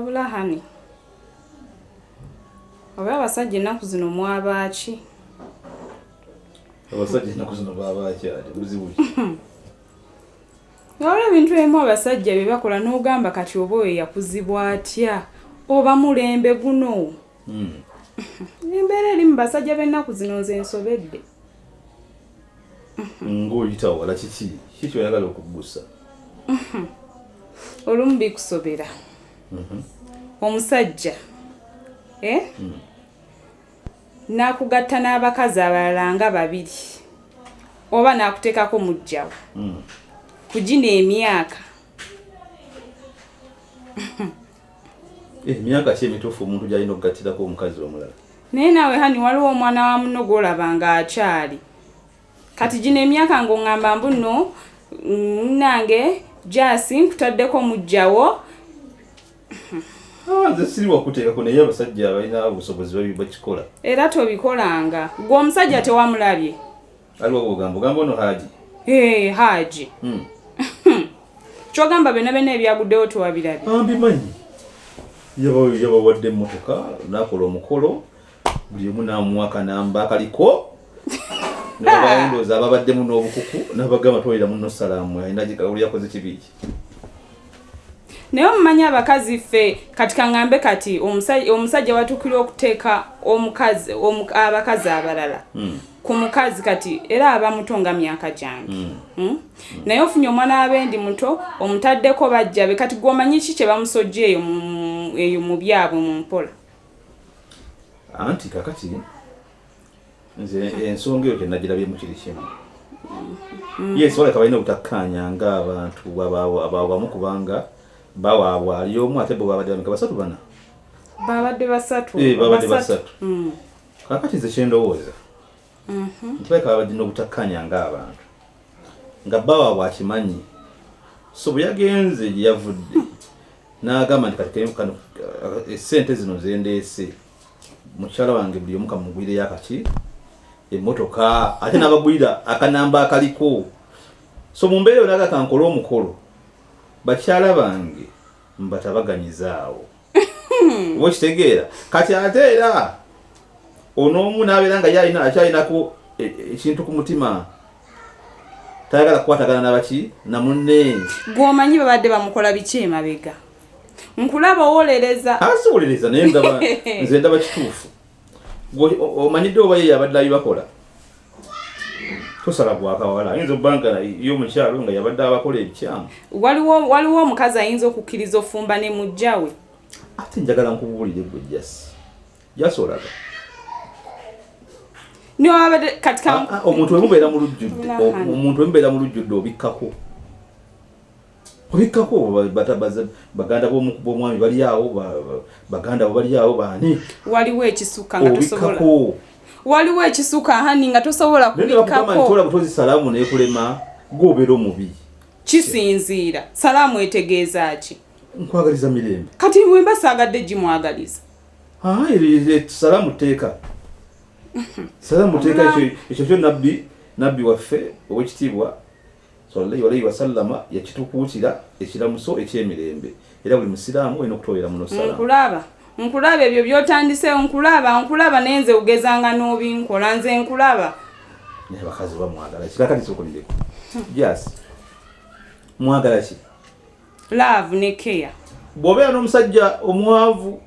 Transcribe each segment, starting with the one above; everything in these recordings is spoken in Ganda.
wabula hani oba abasajja ennaku zino mwabaaki abasajja ennaku zino baabaaki ate buzibu wabula ebintu ebimu abasajja bye bakola n'ogamba kati oba oyo yakuzibwa atya oba mulembe guno embeera eri mu basajja b'ennaku zino nze nsobedde ng'oyita wala kiki oyagala okuggusa olumu bikusobera omusajja n'akugatta n'abakazi abalala nga babiri oba n'akuteekako mujjawo kugina emyaka emyaka ki emituufu omuntu gy'alina okugattirako omukazi omulala naye naawe hani waliwo omwana wa muno gw'olaba ng'akyali kati gino emyaka ng'oŋŋamba mbu nno nange jasi nkutaddeko mujjawo nze siri wakuteekako naye abasajja balina obusobozi bakikola era tobikolanga gwe omusajja tewamulabye aliwo ogamba ono Haji Haji kyogamba byonna ebyaguddewo tewabirabye mbimanyi yabawadde emmotoka nakola omukolo buli omu n'amuwaka namba akaliko nabawundooza ababaddemu n'obukuku n'abagamba twalira muno salaamu alina gikawuli yakoze kibiiki naye omumanyi abakazi ffe kati kaŋŋambe kati omusajja watuukira okuteeka abakazi abalala ku mukazi kati era aba muto nga myaka gyange naye ofunye omwana abendi muto omutaddeko bajjabe kati gw'omanyi ki kye bamusojja eyo mu byabwe mu mpola anti kakati nze ensonga eyo kyenagirabyemu kiri kimu yes waleka balina obutakkaanya ng'abantu abamu kubanga bawaabwa ali omu ate bo babadde bameka basatu bana babadde basatu kakati nze kyendowooza nti baleka babadde n'obutakkaanya ng'abantu nga bawaabwa akimanyi so bwe yagenze gye yavudde n'agamba nti kati kano essente zino zendeese mukyala wange buli omu kamugwireyo akaki emmotoka ate n'abagwira akanamba akaliko so mu mbeera eyo naga kankola omukolo bakyala bange mbatabaganyizaawo oba kitegeera kati ate era onoomu n'abeera nga akyalinako ekintu ku mutima tayagala kukwatagana nabaki na munne gw'omanyi babadde bamukola biki emabega nkulaba owolereza asiwolereza naye nze ndaba kituufu omanyidde oba ye yabadde abibakola tosala bwakawala ayinza obbanga y'omukyalo nga yabadde abakola ebikyamu waliwo omukazi ayinza okukkiriza ofumba ne mujjawe ate njagala nkubuulire gwe jasi olaga omuntu wemubeera mu lujjudde obikkako baganda b'omwami bali awo baganda bo bali awo baani waliwo ekisuka nga tosobola waliwo ekisuka hani nga tosobola kubikkako tola butozi salaamu neekulema gw'obeera omubi kisinziira salaamu etegeeza ki nkwagaliza mirembe kati bwe mba saagadde gimwagaliza salaamu teeka ekyo kyo nabbi waffe ow'ekitiibwa sallallahu alayhi wa sallama yakitukuutira ekiramuso ekyemirembe era buli musiraamu olina okutooyera muno salaamu nkulaba ebyo by'otandiseewo nkulaba naye nze ugezanga n'obinkola nze nkulaba naye bakazi bamwagala kikakati sokolireko jasi mwagala ki love ne care bw'obeera n'omusajja omwavu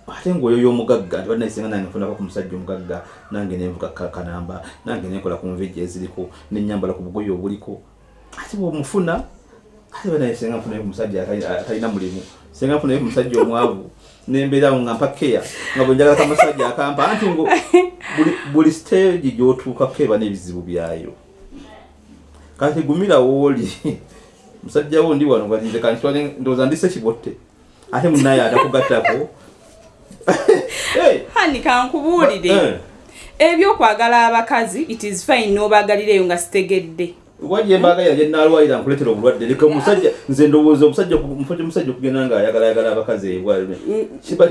ate ng'oyo y'omugagga nti badnayisenga nange nfunako ku musajja omugagga nange nenvuga kanamba nange nenkola ku nvejja eziriko nenyambala ku bugoye obuliko ate bw'omufuna ate banayisenga nfunayo ku musajja atalina mulimu senga nfunayo ku musajja omwavu nembeerawo nga mpa keya nga bwe njagala kamusajja akampa anti ngo buli stage gy'otuukako eba n'ebizibu byayo kati gumira wooli musajja wo ndi wano ngatinze kanti ndowooza ndise kibotte ate munaye atakugattako hani kankubuulire ebyokwagala abakazi it is fine n'obaagalireyo nga sitegedde wajja embaagayira gye nnaalwalira nkuleetera obulwadde leka omusajja nze ndowooza omusajja okugenda nga ayagala abakazi ebwalime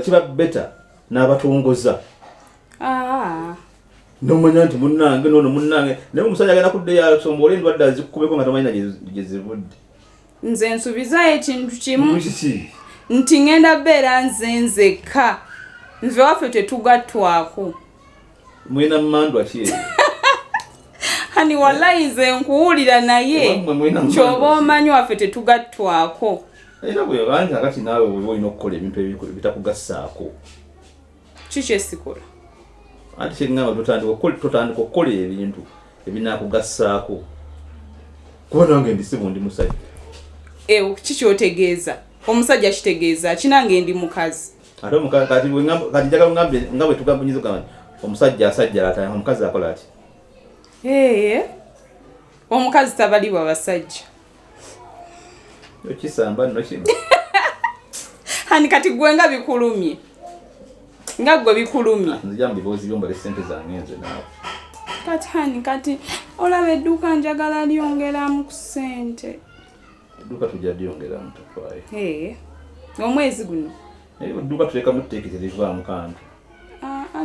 kiba beta n'abatongoza nomanya nti munnange nono munnange naye omusajja agenda kuddeyo asomboole endwadde azikukubeko nga tomanyina gye zivudde nze nsubizayo ekintu kimu nti ngenda beera nzenzeka nze waffe tetugattwako mwina mmandwa ki hani wallahi nze nkuwulira naye kyoba omanyi waffe tetugattwako era bwe bangi akati naawe weeba olina okukola ebintu ebitakugassaako kiki esikola anti kyeŋŋamba totandika okukola ebintu ebinaakugassaako kuba nange ndi sibu ndi musajja kiki otegeeza omusajja kitegeeza kinange ndi mukazi ate kati njagala ngambe nga bwe tugambanyiza gamba omusajja asajja ata omukazi akola ati omukazi tabalibwa basajja okisamba nno kino hani kati gwe nga bikulumye nga gwe bikulumye nzija mu biboozi byombala essente zange nze naawe kati hani kati olaba edduuka njagala lyongeramu ku ssente edduuka tujja lyongeramu tufaayo omwezi guno edduuka tulekamu tteekiti livaamu kandi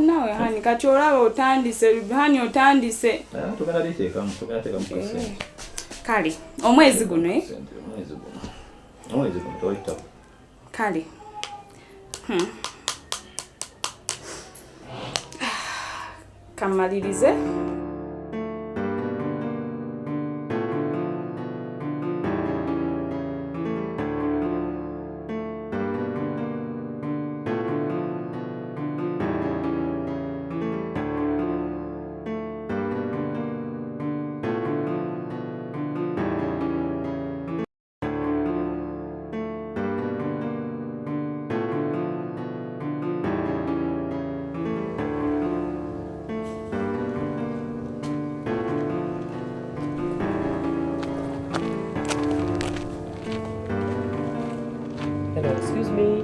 naawe hani kati olaba otandise hani otandise tugenda liteekamu ssente kale omwezi guno omwezi guno tewayitamu kale kamalirize Excuse me.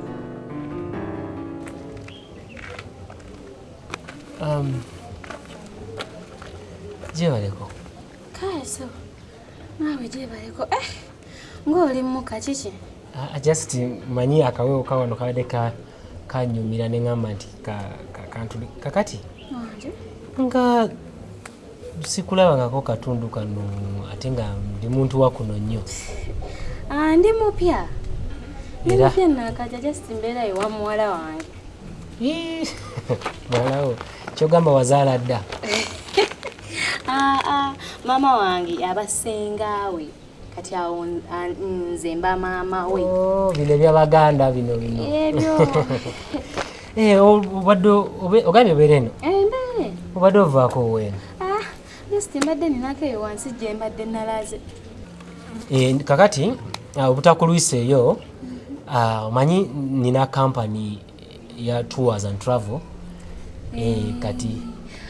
Jebaleko. Kaso. Nawe jebaleko. Ngoli muka chichi. Just manyi akawewo kawano kabadde kanyumira ne ngamba nti kantu kakati. Nga sikulabangako katundu kano ate nga ndi muntu wakuno nnyo. Ndi mupya. Era pia nakaja just mbera iwa muwala wange. Mwalawo kyogamba wazaala dda. Mama wange abasengawe kati awo nze mba mama we. Bino by'Abaganda bino. Ebyo. Obadde ogambye obeera eno? Mbere. Obadde ovaako weeno? Just mbadde ninako eyo wansi gye mbadde nalaze. Kakati obutakulwiseeyo omanyi nina company ya tours and travel kati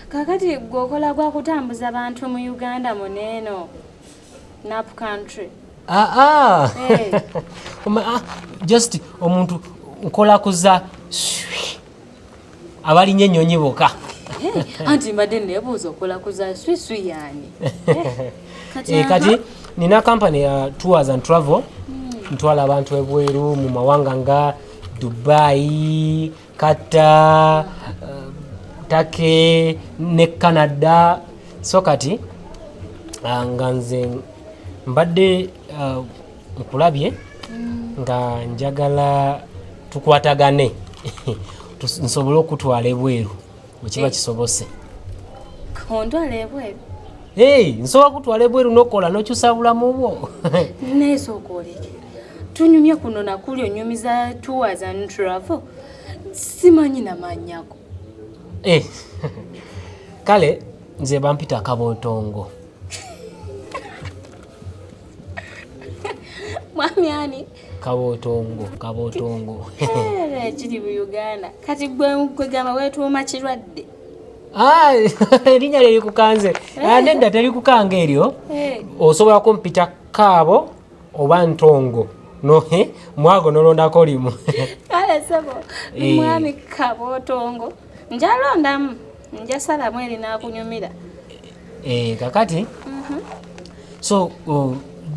kakati gwokola gwa kutambuza abantu mu Uganda muneeno nap country just omuntu nkola kuza abalinye ennyonyi boka anti mbadde nebuuza okola kuza swiswi yani kati nina company ya tours and travel ntwala abantu ebweru mu mawanga nga Dubai, Qatar, Turkey ne Canada. So kati nga nze mbadde nkulabye nga njagala tukwatagane nsobole okutwala ebweru bwekiba kisobose. Kontwala ebweru? Nsobola kutwala ebweru n'okola n'okyusa bulamu bwo. Neesokoleke tunyumye kuno nakuli onyumiza tours and travel simanyi namanyako. Kale nze bampita Kabootongo. Mwami ani? Kabootongo. Kiri mu Uganda. Kati gwe gamba weetuuma kirwadde. Erinnya lye likukanze. Nedda terikukanga eryo. Osobola kumpita Kaabo oba Ntongo. No, mwago nolondako limu. Kale sebo, mwami Kabootongo. Njalondamu, njasalamu eri nakunyumira. Kakati? So,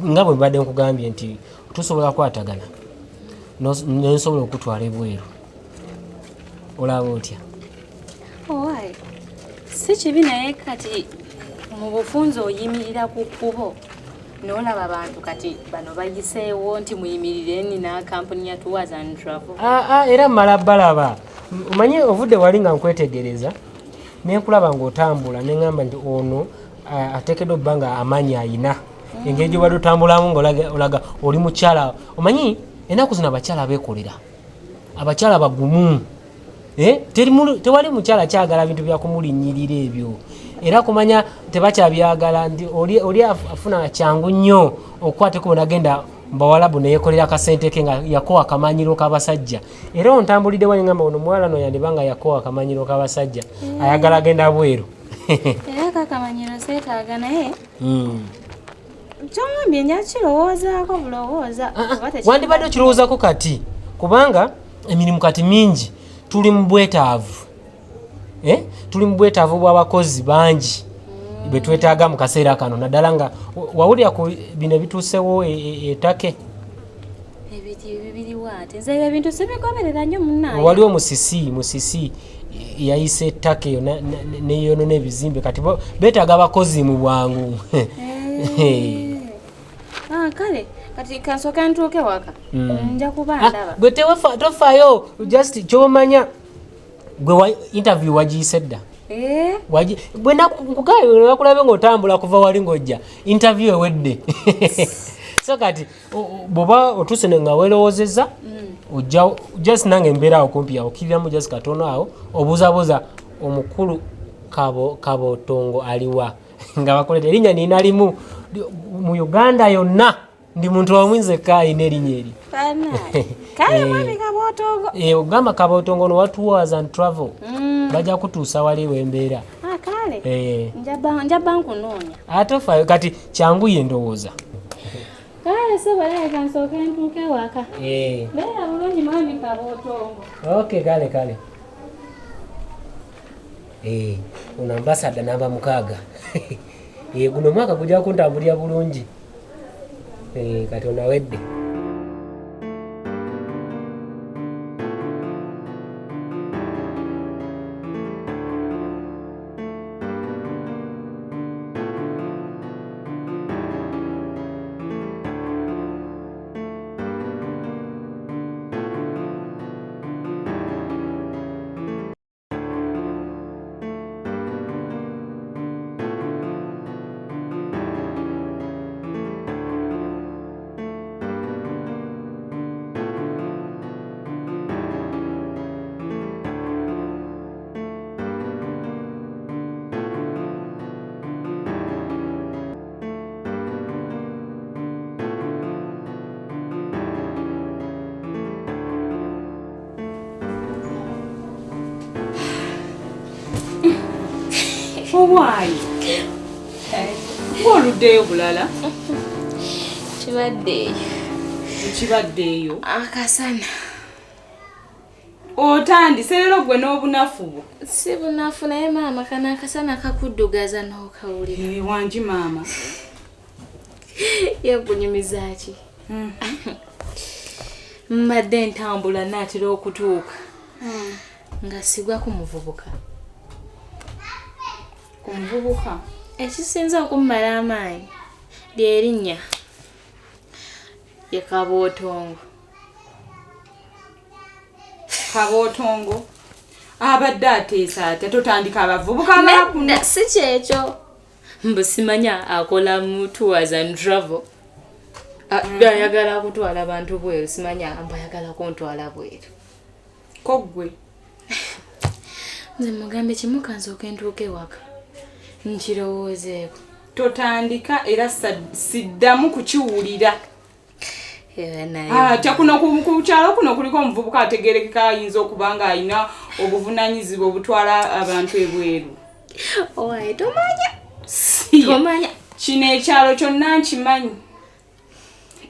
nga bwe mbadde nkugambye nti tusobola kwatagana. Nsobola okutwala ebweru. Olaba otya? Owaayi. Si kibi naye kati mu bufunze oyimirira ku kkubo n'olaba abantu kati bano bayiseewo nti muyimirire nina kampuni ya Tours and Travel. Era mmala balaba omanyi ovudde wali nga nkwetegereza nenkulaba ng'otambula neŋŋamba nti ono ateekeddwa obba nga amaanyi ayina engeri gye bwadde otambulamu ng'olaga oli mukyala. Omanyi ennaku zino abakyala beekolera, abakyala bagumu. Tewali mukyala kyagala bintu byakumulinnyirira ebyo, era kumanya tebakyabyagala nti oli afuna kyangu nnyo okukwateko bonagenda mbawalabu neyekolera akasente ke nga yakowa akamanyiro k'abasajja. Era ontambulidde wali ngamba ono muwala no yandibanga yakowa akamanyiro k'abasajja ayagala agenda bweru. Era kakamanyiro seetaaga naye kyongambye nja kirowoozaako bulowooza. Wandibadde okirowoozaako kati kubanga emirimu kati mingi. Tuli mu bwetaavu bw'abakozi bangi betwetaaga mu kaseera kano naddala nga wawulira ku bino ebituusewo ettake waliwo musisi yayise ettake eyo neyonona ebizimbe kati beetaaga abakozi mu bwangu. Kale kati kansooka ntuuke waka nja kuba ndaba gwe tofaayo just kyomanya gwe interview wagiyise dda bwe nakulabe ng'otambula kuva wali ng'ojja interview ewedde. So kati bw'oba otuuse nga weerowoozezza ojja just nange embeera awo kumpi awo okkiriramu just katono awo obuuzabuuza omukulu Kabotongo aliwa nga bakolera erinnya nina limu mu Uganda yonna ndi muntu wamwinzeka ayina erinnya eri. Kale mwami Kabotongo ogamba Kabotongo no Tours and Travel bajja kutuusa wali wembeera. Kale njaba nkunoonya ate faayo kati kyangu ye ndowooza. Kale sobola kansooka ntuuke waka beera bulungi mwami Kabotongo. Okay, kale ono ambasada namba 6 guno mwaka gujja kuntambulira bulungi kati onawedde. Obwayi oluddeyo bulala kibaddeeyo akasana otandise leero gwe n'obunafu bwo. Si bunafu naye maama kana akasana kakuddugaza n'okawulira. Wangi maama yakunyumiza ki? Mbadde ntambula naatera okutuuka nga sigwa ku muvubuka. Ekisinza okummala amaanyi ly'erinnya ye Kabotongo. Abadde ateesa ate totandika abavubuka abalakuna. Si kyekyo mbu simanya akola mu Tours and Travel. Ayagala kutwala abantu bweru, simanya mbu ayagala kuntwala bweru. Koggwe nze mugambe kimu kansooka ntuuke waka nkirowoozeeko. Totandika era siddamu kukiwulira. Naye kuno ku kyalo kuno kuliko omuvubuka ategerekeka ayinza okuba nga alina obuvunaanyizibwa obutwala abantu ebweru. Owaye tomanya kino ekyalo kyonna nkimanyi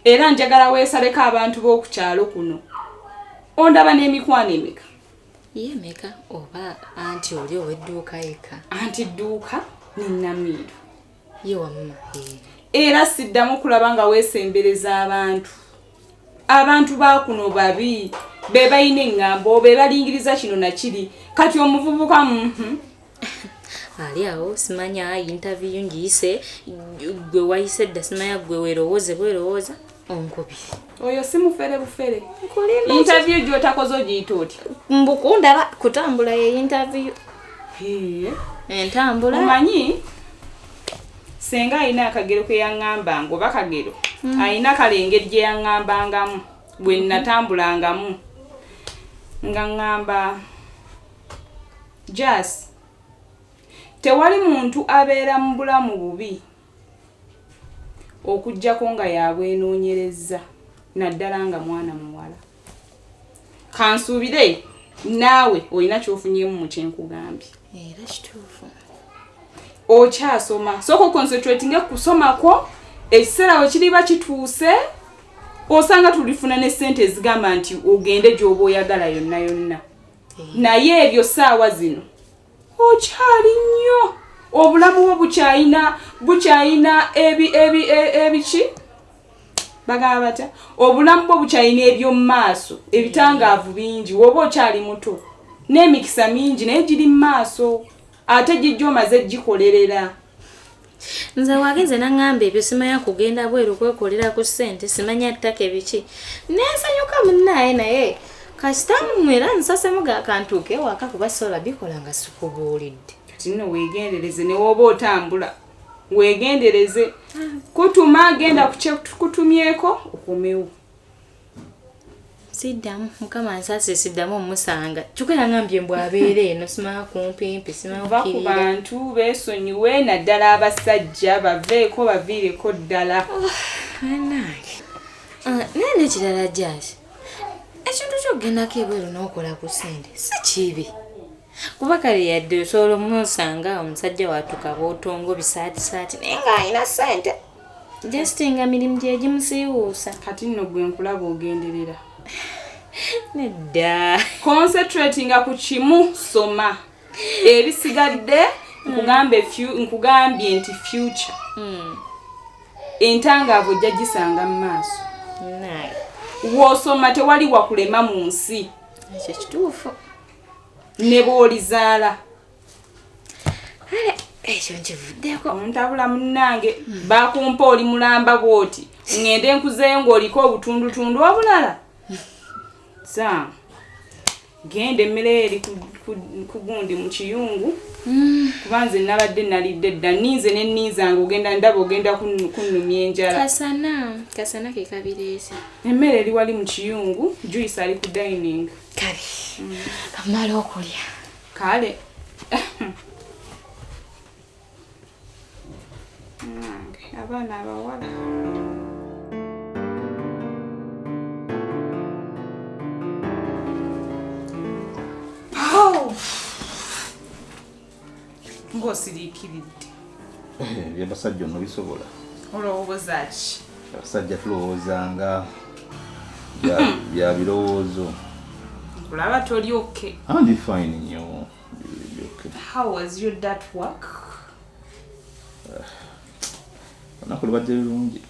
era njagala weesaleko abantu b'oku kyalo kuno. Ondaba n'emikwano emeka? Ye meka oba anti oli ow'edduuka eka? Anti dduuka ninnamiiru. Ye wamma era siddamu kulaba nga weesembereza abantu ba kuno babi be balina engambo be balingiriza kino na kiri kati omuvubuka ali awo simanya interview ngiyise gwe wayise dda simanya gwe weerowooza onkubiri oyo si mufere bufere interview gy'otakoze ogiyita oti mbukundaba kutambula ye interview entambula omanyi senga alina akagero ke yaŋŋambanga oba kagero alina kalengeri gye yaŋŋambangamu bwe natambulangamu nga ŋŋamba jas tewali muntu abeera mu bulamu bubi okujjako nga yabwenoonyereza naddala nga mwana muwala kansuubire naawe olina kyofunyemu mu kyenkugambye era kituufu okyasoma sooka oconcentratinge kusomako ekiseera we kiriba kituuse osanga tulifuna ne ssente ezigamba nti ogende gy'oba oyagala yonna yonna naye ebyo ssaawa zino okyali nnyo obulamu bwo bukyayina ebiki bagamba batya obulamu bwo bukyayina eby'omu maaso ebitangaavu bingi woba okyali muto n'emikisa mingi naye giri mu maaso ate gijja omaze gikolerera nze wagenze naŋŋamba ebyo simanya kugenda bweru kwekolera ku ssente simanya ttaka ebiki nensanyuka munnaye naye kasitamu era nsasemu gakantuuke waka kuba sola bikola nga sikubuulidde kati nno weegendereze ne woba otambula weegendereze kutuma agenda kutumyeko okomewo siddamu mukama nsase siddamu omusanga kyokka yaŋŋambye mbw abeere eno simanya kumpimpi simanya va ku bantu beesonyiwe naddala abasajja baveeko baviireko ddala nange naye nekirala jasi ekintu ky'okugendako ebweru n'okola ku ssente si kibi kuba kale yadde osobola omusanga omusajja watuka bootongo bisaatisaati naye ng'alina ssente jasiti nga mirimu gye gimusiiwuusa kati nno gwe nkulaba ogenderera nedda concentratinga ku kimu soma ebisigadde nkugambye nti future entangaavu ojja gisanga mu maaso w'osoma tewali wakulema mu nsi ekyo kituufu ne bw'olizaala ekyo nkivuddeko ontabula munnange bakumpa oli mulamba bw'oti ŋŋende nkuzeeyo ng'oliko obutundutundu obulala sa genda emmere eri ku gundi mu kiyungu kuba nze nabadde nalidde dda nninze ne nninzange ogenda ndaba ogenda kunnumya enjala kasana ke kabireese emmere eri wali mu kiyungu juice ali ku dining kale kamala okulya kale abaana abawala ng'osiriikiridde byabasajja ono bisobola olowooza ki abasajja tulowoozanga bya birowoozo kulaba toli oke andi fine nnyo how was your that work olunaku lubadde lulungi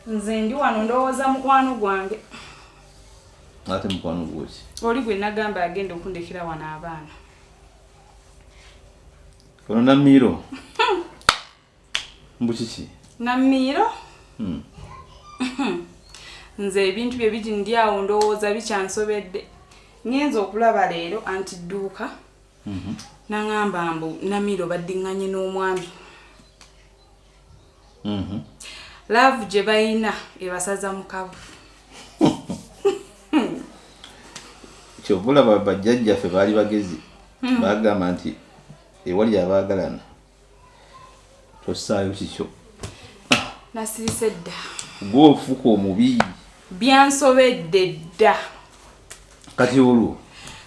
nze ndi wano ndowooza mukwano gwange ate mukwano gwoki oli gwe nagamba agenda okundekera wano abaana ono namiiro mbukiki namiiro nze ebintu bye bigi ndi awo ndowooza bikyansobedde ngenza okulaba leero anti dduuka naŋŋamba mbu namiiro baddiŋŋanye n'omwami laavu gye bayina ebasaza mu kavu kyovulaba bajjajjaffe baali bagezi bagamba nti ewali abaagalana tossaayo kikyo nasirise dda gw'ofuka omubi byansobedde dda kati olwo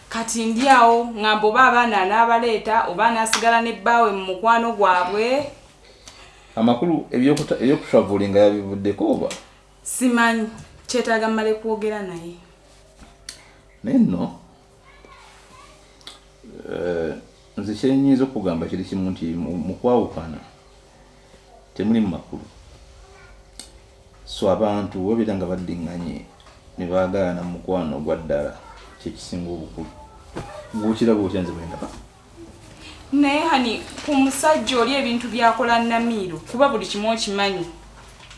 kati ndi awo ŋŋamba oba abaana anaabaleeta oba anaasigala ne bbaawe mu mukwano gwabwe amakulu ebyokutravuli nga yabivuddeko oba simanyi kyetaaga mmale kwogera naye naye nno nze kyenyinza okugamba kiri kimu nti mu kwawukana temuli mu makulu so abantu webeera nga baddiŋŋanye ne baagalana mu mukwano gwa ddala kyekisinga obukulu Gukira bw'okyanze bwendaba. Naye hani ku musajja oli ebintu byakola Namiiro kuba buli kimu okimanyi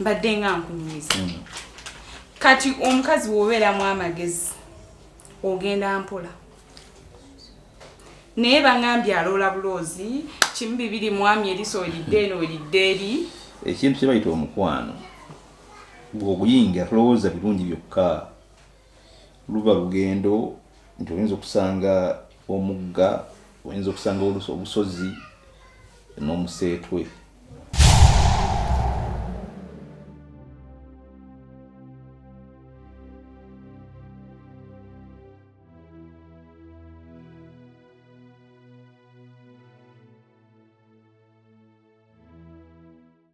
mbadde nga nkunyumiza. Kati omukazi bw'obeeramu amagezi ogenda mpola. Naye bangambye aloola buloozi kimu bibiri mwami eriso eridde eno eridde eri. Ekintu kye bayita omukwano bw'oguyingira tulowooza birungi byokka luba lugendo nti oyinza okusanga omugga oyinza okusanga obusozi n'omuseetwe